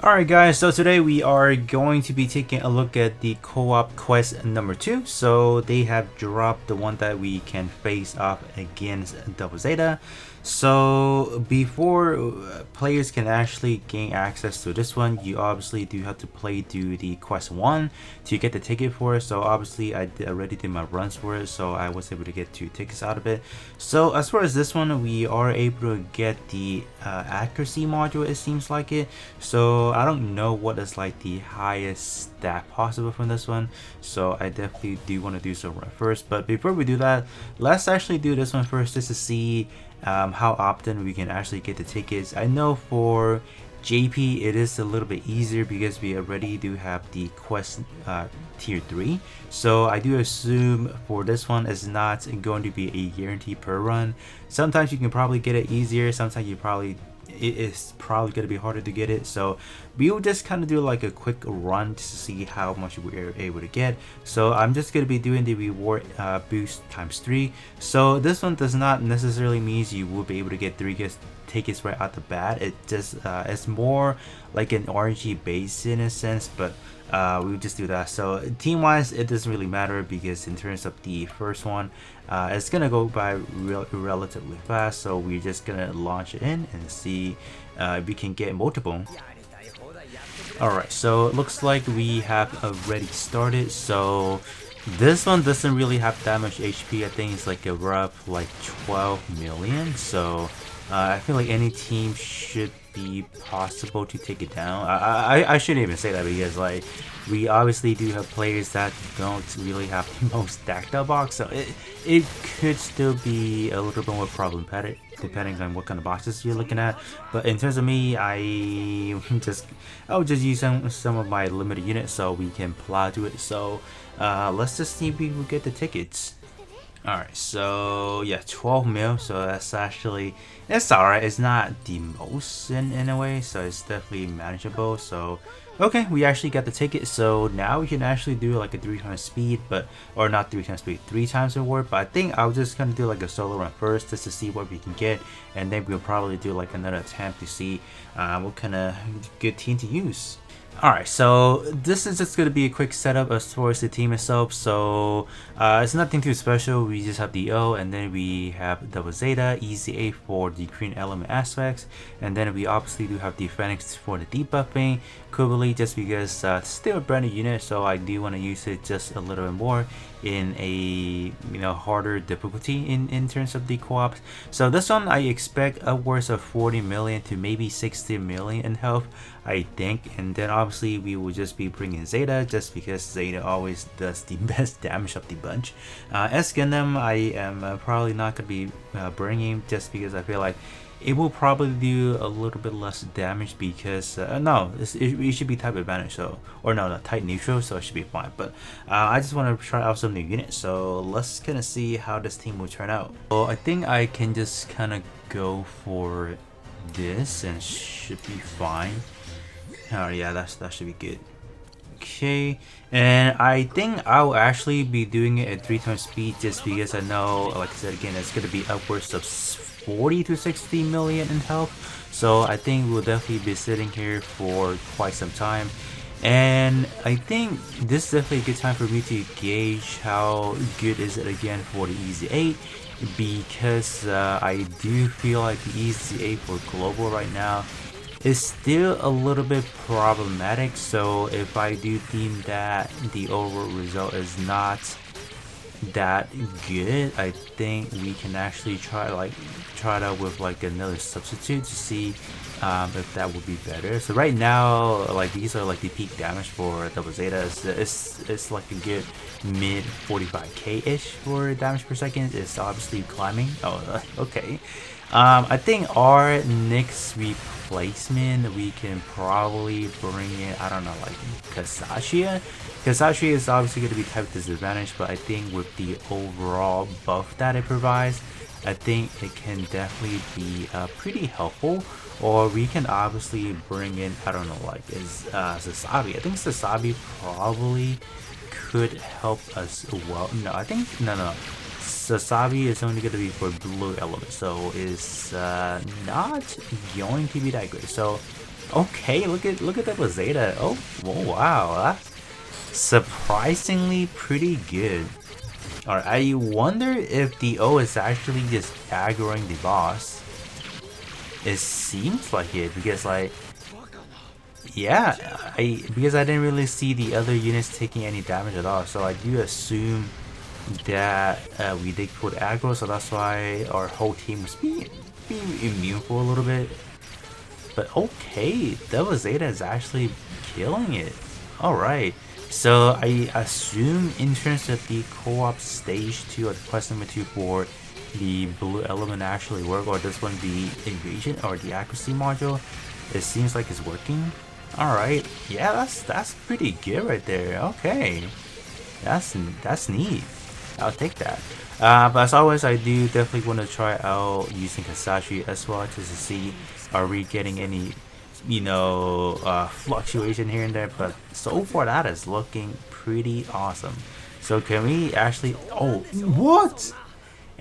Alright guys, so today we are going to be taking a look at the co-op quest number 2. So they have dropped the one that we can face off against Double Zeta. So before players can actually gain access to this one, you obviously do have to play through the quest 1 to get the ticket for it. So obviously I already did my runs for it, so I was able to get 2 tickets out of it. So as far as this one, we are able to get the accuracy module, it seems like it. So I don't know what is like the highest stat possible from this one, so I definitely do want to do so first. But before we do that, let's actually do this one first just to see how often we can actually get the tickets. I know for JP it is a little bit easier because we already do have the quest tier 3, so I do assume for this one it's not going to be a guarantee per run. Sometimes you can probably get it easier, sometimes it is probably going to be harder to get it, so we will just kind of do like a quick run to see how much we're able to get. So I'm just going to be doing the reward boost ×3. So this one does not necessarily mean you will be able to get 3 tickets right out the bat. It just it's more like an RNG base in a sense, but we just do that. So team wise it doesn't really matter because in terms of the first one, it's gonna go by relatively fast, so we're just gonna launch it in and see if we can get multiple. Alright, so it looks like we have already started. So this one doesn't really have that much HP. I think it's like a rough like 12 million, so I feel like any team should be possible to take it down. I shouldn't even say that because like we obviously do have players that don't really have the most stacked up box, so it could still be a little bit more problematic depending on what kind of boxes you're looking at. But in terms of me, I'll just use some of my limited units so we can plow to it. So let's just see if we will get the tickets. Alright, so yeah, 12 mil, so that's actually, it's alright. It's not the most in a way, so it's definitely manageable. So okay, we actually got the ticket, so now we can actually do like a 3 times speed, or not 3 times speed, 3 times reward. But I think I'll just kind of do like a solo run first just to see what we can get, and then we'll probably do like another attempt to see what kind of good team to use. Alright, so this is just going to be a quick setup as far as the team itself. So it's nothing too special. We just have the O, and then we have Double Zeta, EZA for the green element aspects, and then we obviously do have the Phoenix for the debuffing, Coop just because it's still a brand new unit, so I do want to use it just a little bit more in a harder difficulty in terms of the co-ops. So this one I expect upwards of 40 million to maybe 60 million in health, I think, and then obviously we will just be bringing Zeta just because Zeta always does the best damage of the bunch. As Gundam I am probably not going to be bringing just because I feel like it will probably do a little bit less damage because no, it should be type advantage, so, or no, type neutral, so it should be fine. But I just want to try out some new units, so let's kind of see how this team will turn out. Well, I think I can just kind of go for this and should be fine. Oh yeah, that should be good. Okay, and I think I'll actually be doing it at 3 times speed just because I know, like I said again, it's going to be upwards of 40 to 60 million in health, so I think we'll definitely be sitting here for quite some time. And I think this is definitely a good time for me to gauge how good is it again for the EZ8, because I do feel like the EZ8 for global right now is still a little bit problematic. So if I do deem that the overall result is not that good, I think we can actually try it out with like another substitute to see if that would be better. So right now, like these are like the peak damage for Double Zeta. It's like a good mid 45k ish for damage per second. It's obviously climbing. Oh, okay. I think our next replacement we can probably bring in, I don't know, like Kasashia. Kasashia is obviously going to be type disadvantage, but I think with the overall buff that it provides, I think it can definitely be pretty helpful. Or we can obviously bring in, I don't know, like Sasabi. I think Sasabi probably could help us well. No, I think no. Sasabi is only going to be for blue element, so it's not going to be that great. So Okay, look at that Zeta. Oh, wow, that's surprisingly pretty good. Alright, I wonder if the O is actually just aggroing the boss. It seems like it because like yeah, because I didn't really see the other units taking any damage at all, so I do assume that we did put aggro, so that's why our whole team was being immune for a little bit. But okay, Devil Zeta is actually killing it. Alright, so I assume in terms of the co-op stage 2 or the quest number 2 for the blue element actually work, or this one the evasion or the accuracy module, it seems like it's working. Alright, yeah, that's pretty good right there. Okay, that's neat. I'll take that. But as always, I do definitely want to try out using Kasashi as well, just to see are we getting any, fluctuation here and there. But so far, that is looking pretty awesome. So can we actually? Oh, what?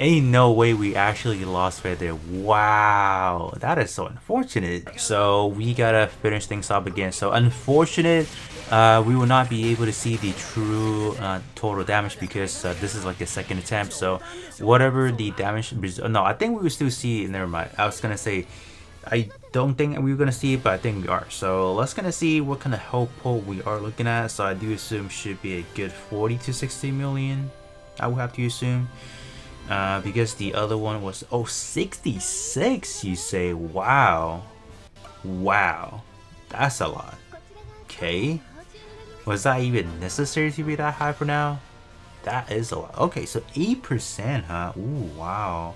Ain't no way we actually lost right there. Wow, that is so unfortunate. So we gotta finish things up again. So unfortunate, we will not be able to see the true total damage because this is like a second attempt. So whatever the damage, no, I think we will still see. Never mind. I was gonna say, I don't think we were gonna see it, but I think we are. So let's gonna see what kind of health pool we are looking at. So I do assume should be a good 40 to 60 million. I would have to assume. Because the other one was 66, you say. Wow, that's a lot. Okay, was that even necessary to be that high for now? That is a lot. Okay, so 8%, huh? Ooh, wow.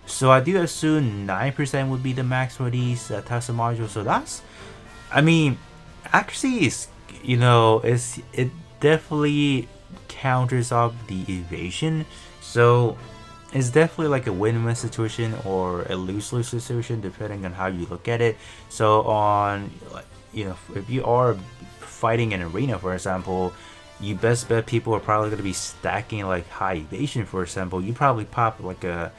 So I do assume 9% would be the max for these types of modules. So that's, I mean, accuracy is, it definitely counters off the evasion. So it's definitely like a win-win situation or a lose-lose situation depending on how you look at it. So on, if you are fighting an arena, for example, you best bet people are probably going to be stacking like high evasion. For example, you probably pop like a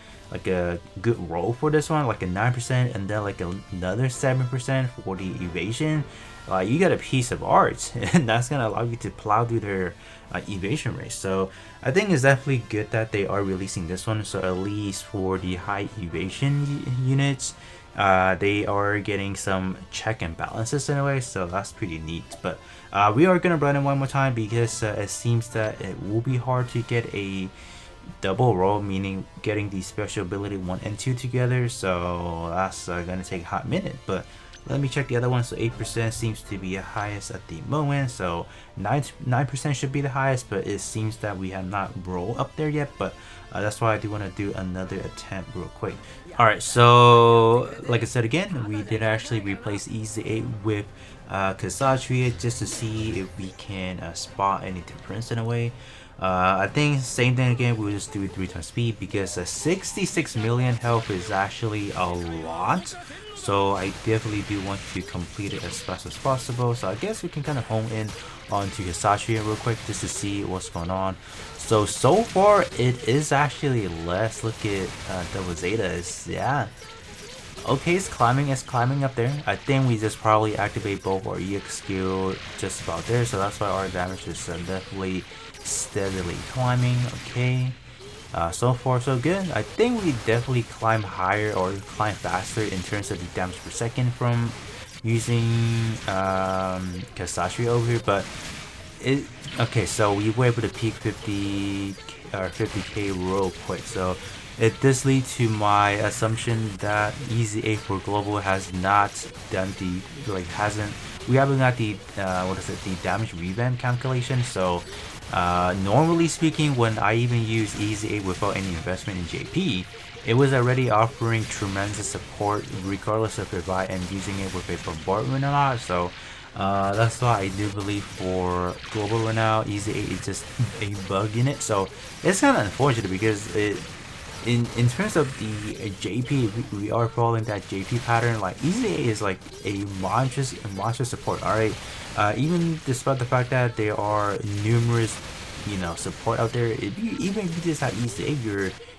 good roll for this one, like a 9%, and then like another 7% for the evasion. You got a piece of art, and that's gonna allow you to plow through their evasion rate. So I think it's definitely good that they are releasing this one. So at least for the high evasion units, they are getting some check and balances in a way. So that's pretty neat. But we are gonna run it one more time because it seems that it will be hard to get a double roll, meaning getting the special ability 1 and 2 together. So that's gonna take a hot minute. But let me check the other one. So 8% seems to be the highest at the moment. So 9% should be the highest, but it seems that we have not rolled up there yet. But that's why I do want to do another attempt real quick. Alright, so like I said again, we did actually replace Easy 8 with Kasashi just to see if we can spot any difference in a way. I think same thing again, we'll just do 3 times speed because 66 million health is actually a lot. So I definitely do want to complete it as fast as possible. So I guess we can kind of hone in onto Hisashi real quick just to see what's going on. So far it is actually less. Look at Double Zeta is, yeah. Okay, it's climbing up there. I think we just probably activate both our EX skill just about there. So that's why our damage is definitely steadily climbing. Okay. So far so good. I think we definitely climb higher or climb faster in terms of the damage per second from using Kasashi over here, but okay, so we were able to peak 50k real quick. So it does lead to my assumption that Easy 8 for global has not done the we haven't got the the damage revamp calculation. So normally speaking, when I even use Easy 8 without any investment in JP, it was already offering tremendous support regardless of if I am using it with a bombardment or not. So that's why I do believe for global right now, Easy 8 is just a bug in it. So it's kind of unfortunate because in terms of the JP, we are following that JP pattern. Like Easy 8 is like a monstrous support. Alright, even despite the fact that there are numerous support out there, even if you just have Easy 8,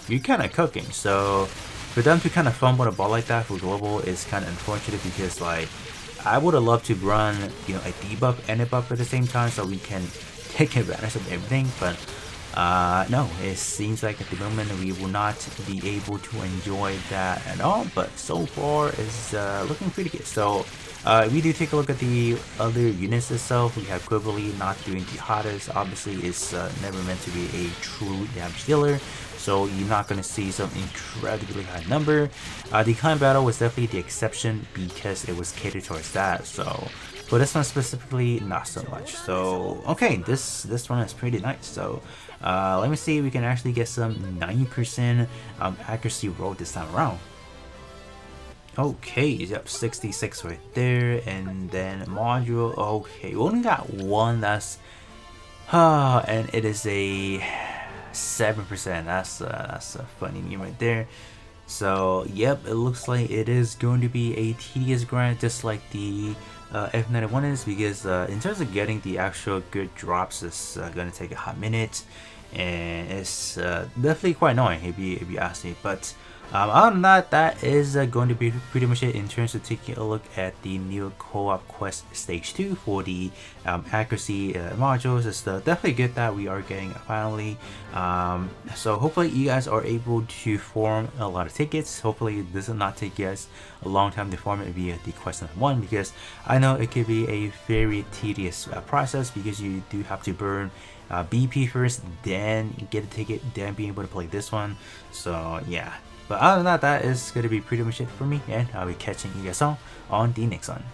you're kind of cooking. So for them to kind of fumble the ball like that for global is kind of unfortunate because like I would have loved to run, you know, a debuff and a buff at the same time so we can take advantage of everything, but no, it seems like at the moment we will not be able to enjoy that at all, but so far it's looking pretty good. So if we do take a look at the other units itself, we have Quibbly not doing the hottest. Obviously it's never meant to be a true damage dealer, so you're not going to see some incredibly high number. The climb battle was definitely the exception because it was catered towards that, so but this one specifically not so much. So okay, this one is pretty nice. So let me see if we can actually get some 90% accuracy roll this time around. Okay, yep, 66 right there, and then module. Okay, we only got one that's and it is a 7%. That's a funny meme right there. So yep, it looks like it is going to be a tedious grind, just like the F91 is, because in terms of getting the actual good drops, it's gonna take a hot minute, and it's definitely quite annoying if you ask me. But other than that, that is going to be pretty much it in terms of taking a look at the new co-op quest stage 2 for the accuracy modules. It's definitely good that we are getting it finally. So hopefully you guys are able to form a lot of tickets. Hopefully this will not take you guys a long time to form it via the quest number 1, because I know it could be a very tedious process, because you do have to burn BP first, then get a ticket, then be able to play this one. So yeah. But other than that, that is going to be pretty much it for me, and I'll be catching you guys all on the next one.